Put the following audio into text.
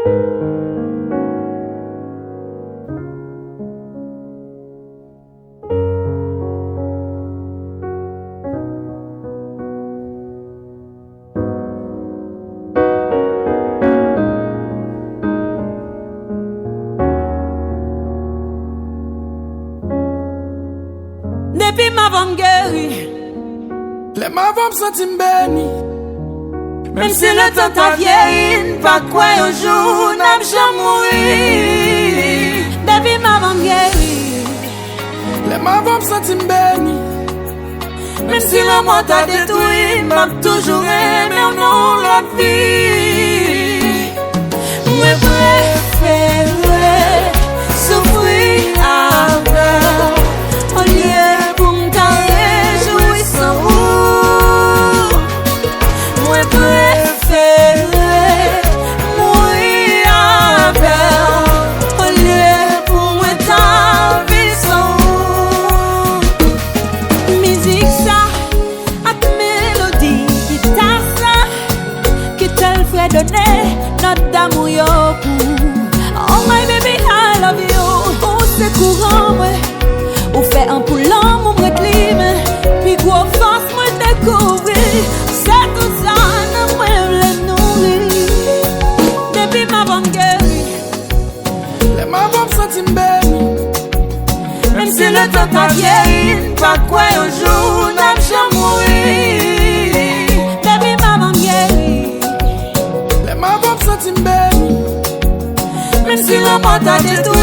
Depuis ma femme guérie, les ma femme sentit béni. Même si le temps t'a vieilli, pas quoi un jour n'a jamais mouru. Depuis ma femme guérie, les ma femme sentit béni. Même si le monde t'a détruit, m'a toujours aimé non la vie. Moi préféré souffrir avec au lieu pour me réjouir sans vous. Moi préféré mourir avec au lieu pour moi vivre sans vous. Musique ça, avec mélodie, guitare ça, qui tel fait donner notre d'amour yo pour. Oh my baby, I love you. Oh c'est courant, ouais. Ou fait un poulant, mon moi climat. Puis gros force, moi découvrir. C'est tout ça, non, moi le nourrir. Depuis ma femme guérie, les ma femme sentit béni. même si le temps t'a vieilli, pas quoi un jour n'a jamais mouru. Depuis ma femme guérie, les ma femme sentit béni. même si le monde t'a détruit.